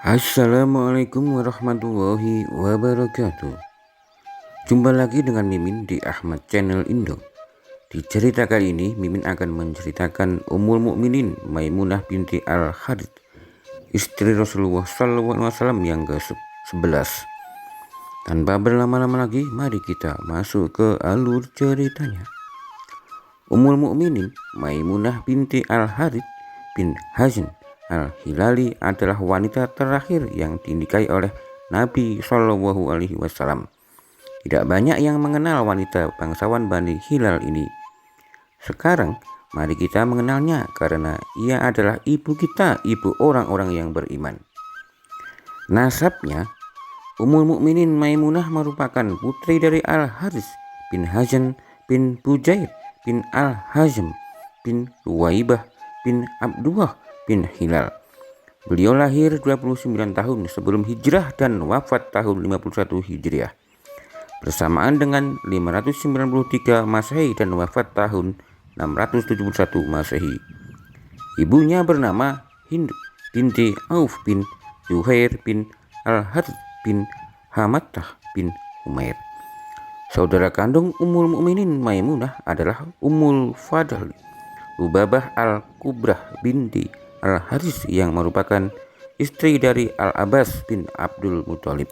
Assalamualaikum warahmatullahi wabarakatuh. Jumpa lagi dengan Mimin di Ahmad Channel Indo. Di cerita kali ini Mimin akan menceritakan Ummul Mukminin Maimunah binti Al-Harith, istri Rasulullah SAW yang ke-11. Tanpa berlama-lama lagi, mari kita masuk ke alur ceritanya. Ummul Mukminin Maimunah binti Al-Harith bin Hazn Al-Hilali adalah wanita terakhir yang dinikahi oleh Nabi Shallallahu Alaihi Wasallam. Tidak banyak yang mengenal wanita bangsawan Bani Hilal ini. Sekarang mari kita mengenalnya karena ia adalah ibu kita, ibu orang-orang yang beriman. Nasabnya, Ummul Mukminin Maimunah merupakan putri dari Al-Harith bin Hazn bin Bujair bin Al-Hazm bin Ruwaibah bin Abdullah bin Hilal. Beliau lahir 29 tahun sebelum hijrah dan wafat tahun 51 hijriah, bersamaan dengan 593 Masehi dan wafat tahun 671 Masehi. Ibunya bernama Hind binti Auf bin Zuhair bin Al-Harith bin Hamatah bin Umair. Saudara kandung Ummul Mukminin Maimunah adalah Ummul Fadl Lubabah Al-Kubrah binti Al-Harith yang merupakan istri dari Al-Abbas bin Abdul Muthalib,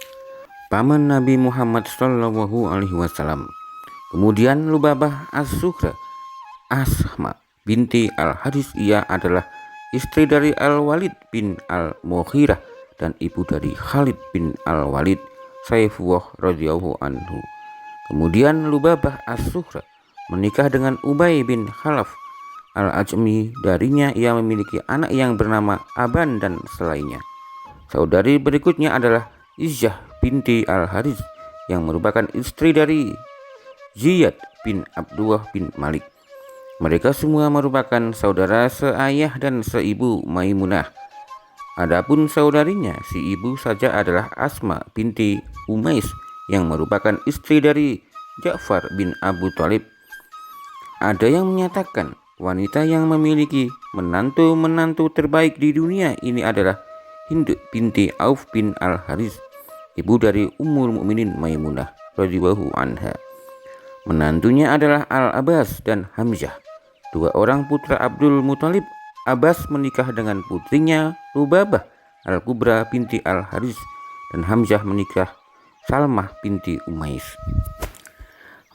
paman Nabi Muhammad Shallallahu Alaihi Wasallam. Kemudian Lubabah As-Sughra Asma binti Al-Harith, ia adalah istri dari Al-Walid bin Al-Mughirah dan ibu dari Khalid bin Al-Walid Saifullah radhiyallahu anhu. Kemudian Lubabah As-Sughra menikah dengan Ubay bin Khalaf Al-Ajmi. Darinya ia memiliki anak yang bernama Aban dan selainnya. Saudari berikutnya adalah Izzah binti Al-Harith yang merupakan istri dari Ziyad bin Abdullah bin Malik. Mereka semua merupakan saudara seayah dan seibu Maimunah. Adapun saudarinya si ibu saja adalah Asma binti Umais yang merupakan istri dari Ja'far bin Abu Thalib. Ada yang menyatakan wanita yang memiliki menantu-menantu terbaik di dunia ini adalah Hind binti Auf bin Al-Harith, ibu dari Ummul Mukminin Maimunah radhiyallahu anha. Menantunya adalah Al-Abbas dan Hamzah, dua orang putra Abdul Muthalib. Abbas menikah dengan putrinya Lubabah Al-Kubra binti Al-Harith dan Hamzah menikah Salmah binti Umais.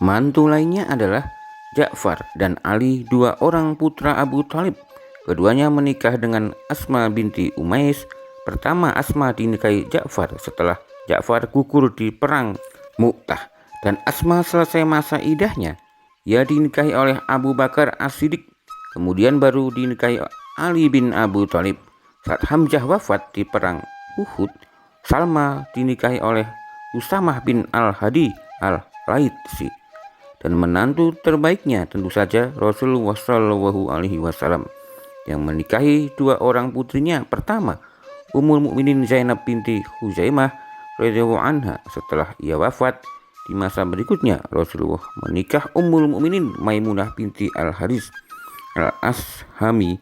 Mantu lainnya adalah Ja'far dan Ali, dua orang putra Abu Thalib. Keduanya menikah dengan Asma binti Umais. Pertama Asma dinikahi Ja'far setelah Ja'far gugur di perang Mu'tah, dan Asma selesai masa idahnya ia dinikahi oleh Abu Bakar As-Siddiq. Kemudian baru dinikahi Ali bin Abu Thalib. Saat Hamzah wafat di perang Uhud, Salma dinikahi oleh Usamah bin Al-Hadi Al-Laitsi. Dan menantu terbaiknya tentu saja Rasulullah Shallallahu Alaihi Wasallam yang menikahi dua orang putrinya. Pertama, Ummul Mukminin Zainab binti Huzaimah radhiyallahu anha. Setelah ia wafat di masa berikutnya, Rasulullah menikah Ummul Mukminin Maimunah binti Al-Harith Al-Ashami.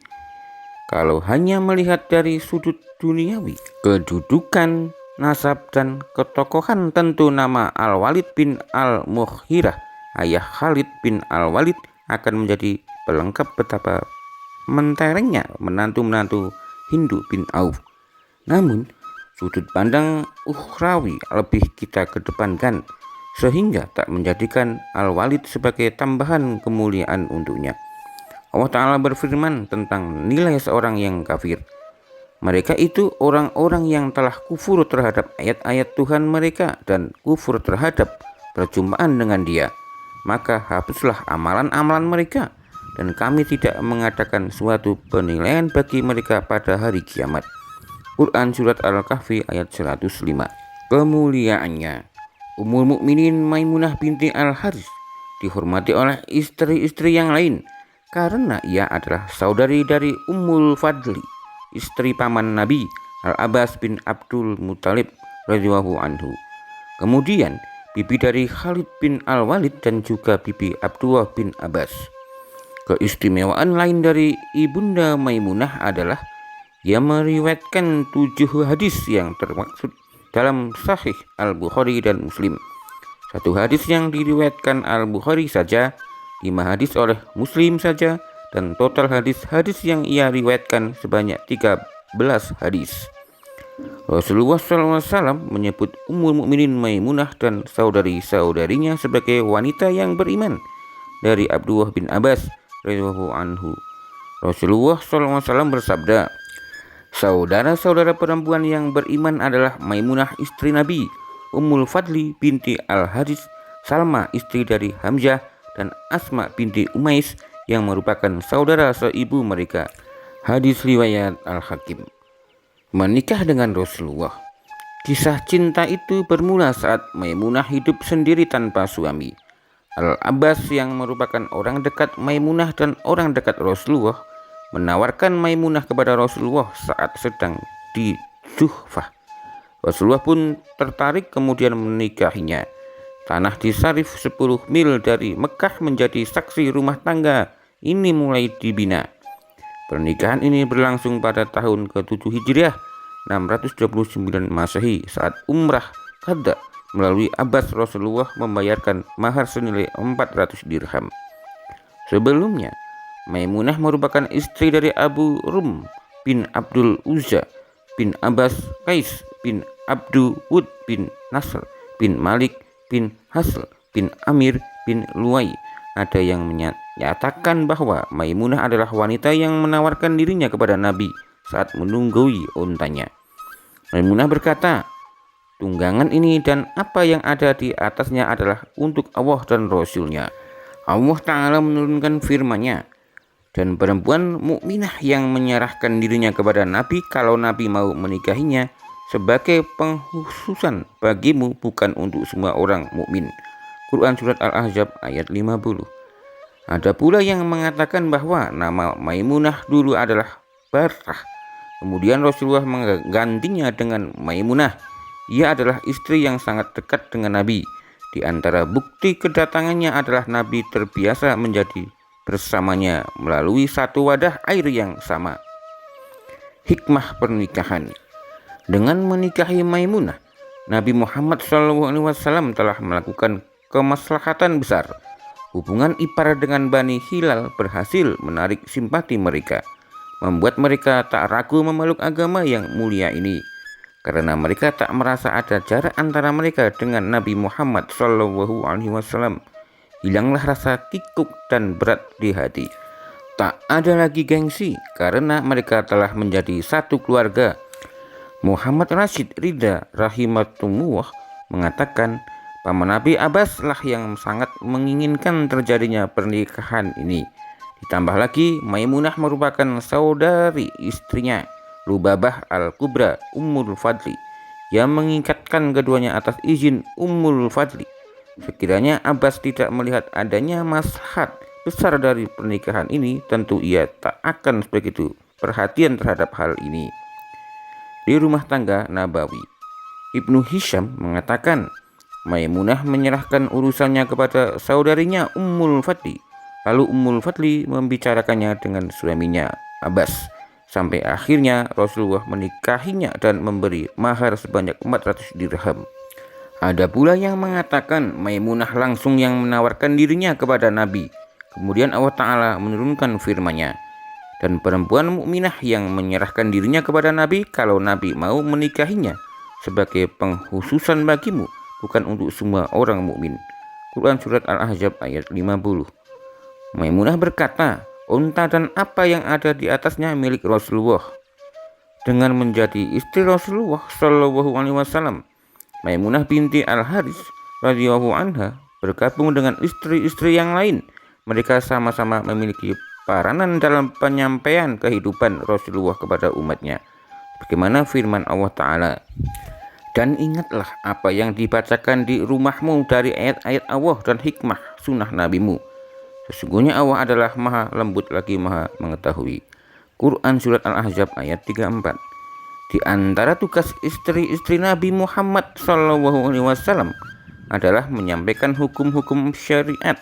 Kalau hanya melihat dari sudut duniawi, kedudukan, nasab dan ketokohan, tentu nama Al-Walid bin Al-Mughirah, ayah Khalid bin Al-Walid, akan menjadi pelengkap betapa menterengnya menantu-menantu Hindu bin Auf. Namun sudut pandang ukhrawi lebih kita kedepankan, sehingga tak menjadikan Al-Walid sebagai tambahan kemuliaan untuknya. Allah Ta'ala berfirman tentang nilai seorang yang kafir. Mereka itu orang-orang yang telah kufur terhadap ayat-ayat Tuhan mereka dan kufur terhadap perjumpaan dengan Dia. Maka hapuslah amalan-amalan mereka, dan kami tidak mengadakan suatu penilaian bagi mereka pada hari kiamat. Quran Surat Al-Kahfi ayat 105. Kemuliaannya, Ummul Mukminin Maimunah binti Al-Harith dihormati oleh istri-istri yang lain karena ia adalah saudari dari Ummul Fadli, istri paman Nabi Al-Abbas bin Abdul Muthalib radhiyallahu anhu. Kemudian bibi dari Khalid bin Al-Walid dan juga bibi Abdullah bin Abbas. Keistimewaan lain dari ibunda Maimunah adalah Ia meriwayatkan 7 hadis yang termaksud dalam Sahih Al-Bukhari dan Muslim. 1 hadis yang diriwayatkan Al-Bukhari saja, 5 hadis oleh Muslim saja, dan total hadis-hadis yang ia riwayatkan sebanyak 13 hadis. Rasulullah SAW menyebut Ummul Mukminin Maimunah dan saudari-saudarinya sebagai wanita yang beriman. Dari Abdullah bin Abbas radhiyallahu anhu, Rasulullah SAW bersabda, saudara-saudara perempuan yang beriman adalah Maimunah istri Nabi, Ummul Fadli binti Al-Haris, Salma istri dari Hamzah, dan Asma binti Umais yang merupakan saudara seibu mereka. Hadis riwayat Al-Hakim. Menikah dengan Rasulullah. Kisah cinta itu bermula saat Maimunah hidup sendiri tanpa suami. Al-Abbas yang merupakan orang dekat Maimunah dan orang dekat Rasulullah menawarkan Maimunah kepada Rasulullah saat sedang di Juhfah. Rasulullah pun tertarik kemudian menikahinya. Tanah di Sarif 10 mil dari Mekah menjadi saksi rumah tangga ini mulai dibina. Pernikahan ini berlangsung pada tahun ke-7 Hijriah 629 Masehi saat umrah qada melalui Abbas. Rasulullah membayarkan mahar senilai 400 dirham. Sebelumnya, Maimunah merupakan istri dari Abu Rum bin Abdul Uzza bin Abbas Qais bin Abdu Wud bin Nasr bin Malik bin Hasl bin Amir bin Luwai. Ada yang menyatakan bahwa Maimunah adalah wanita yang menawarkan dirinya kepada Nabi saat menunggui untanya. Maimunah berkata, tunggangan ini dan apa yang ada di atasnya adalah untuk Allah dan Rasul-Nya. Allah Ta'ala menurunkan firman-Nya, dan perempuan mukminah yang menyerahkan dirinya kepada Nabi kalau Nabi mau menikahinya sebagai pengkhususan bagimu, bukan untuk semua orang mukmin. Quran Surat Al-Ahzab ayat 50. Ada pula yang mengatakan bahwa nama Maimunah dulu adalah Barrah. Kemudian Rasulullah menggantinya dengan Maimunah. Ia adalah istri yang sangat dekat dengan Nabi. Di antara bukti kedatangannya adalah Nabi terbiasa menjadi bersamanya melalui satu wadah air yang sama. Hikmah pernikahan. Dengan menikahi Maimunah, Nabi Muhammad SAW telah melakukan kemaslahatan besar. Hubungan ipar dengan Bani Hilal berhasil menarik simpati mereka, membuat mereka tak ragu memeluk agama yang mulia ini. Karena mereka tak merasa ada jarak antara mereka dengan Nabi Muhammad SAW, hilanglah rasa kikuk dan berat di hati. Tak ada lagi gengsi karena mereka telah menjadi satu keluarga. Muhammad Rashid Ridha rahimahullah mengatakan, paman Nabi Abbas lah yang sangat menginginkan terjadinya pernikahan ini. Ditambah lagi Maimunah merupakan saudari istrinya Lubabah Al-Kubra Ummul Fadli yang mengikatkan keduanya atas izin Ummul Fadli. Sekiranya Abbas tidak melihat adanya maslahat besar dari pernikahan ini, tentu ia tak akan begitu perhatian terhadap hal ini. Di rumah tangga Nabawi, Ibnu Hisham mengatakan Maimunah menyerahkan urusannya kepada saudarinya Ummul Fadli. Lalu Ummul Fadli membicarakannya dengan suaminya Abbas. Sampai akhirnya Rasulullah menikahinya dan memberi mahar sebanyak 400 dirham. Ada pula yang mengatakan Maimunah langsung yang menawarkan dirinya kepada Nabi. Kemudian Allah Ta'ala menurunkan firman-Nya, dan perempuan mukminah yang menyerahkan dirinya kepada Nabi kalau Nabi mau menikahinya sebagai pengkhususan bagimu, bukan untuk semua orang mukmin. Quran Surat Al-Ahzab ayat 50. Maimunah berkata, unta dan apa yang ada di atasnya milik Rasulullah. Dengan menjadi istri Rasulullah SAW, Maimunah binti Al-Haris radhiyallahu anha bergabung dengan istri-istri yang lain. Mereka sama-sama memiliki peranan dalam penyampaian kehidupan Rasulullah kepada umatnya. Bagaimana firman Allah Ta'ala, dan ingatlah apa yang dibacakan di rumahmu dari ayat-ayat Allah dan hikmah sunnah nabimu. Sesungguhnya Allah adalah maha lembut lagi maha mengetahui. Quran Surat Al-Ahzab ayat 34. Di antara tugas istri-istri Nabi Muhammad SAW adalah menyampaikan hukum-hukum syariat,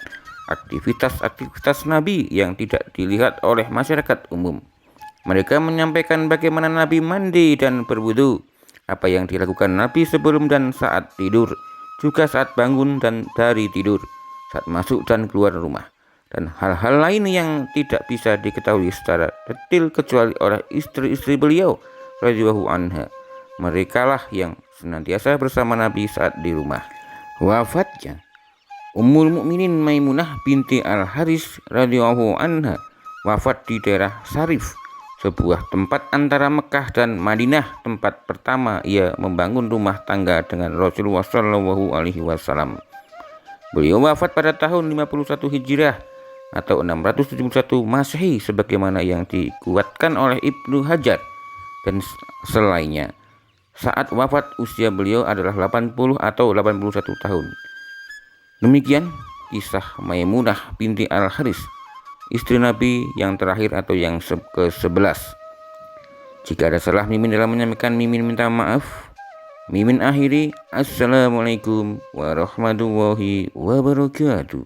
aktivitas-aktivitas Nabi yang tidak dilihat oleh masyarakat umum. Mereka menyampaikan bagaimana Nabi mandi dan berwudu, apa yang dilakukan Nabi sebelum dan saat tidur, juga saat bangun dan dari tidur, saat masuk dan keluar rumah, dan hal-hal lain yang tidak bisa diketahui secara detail kecuali oleh istri-istri beliau radhiyallahu anha. Merekalah yang senantiasa bersama Nabi saat di rumah. Wafatnya Ummul Mukminin Maimunah binti Al-Haris radhiyallahu anha wafat di daerah Sarif, sebuah tempat antara Mekah dan Madinah, tempat pertama ia membangun rumah tangga dengan Rasulullah Shallallahu Alaihi Wasallam. Beliau wafat pada tahun 51 Hijriah atau 671 Masehi sebagaimana yang dikuatkan oleh Ibnu Hajar dan selainnya. Saat wafat usia beliau adalah 80 atau 81 tahun. Demikian kisah Maimunah binti Al-Haris, istri Nabi yang terakhir atau yang ke-11. Jika ada salah Mimin dalam menyampaikan, Mimin minta maaf. Mimin akhiri, Assalamualaikum warahmatullahi wabarakatuh.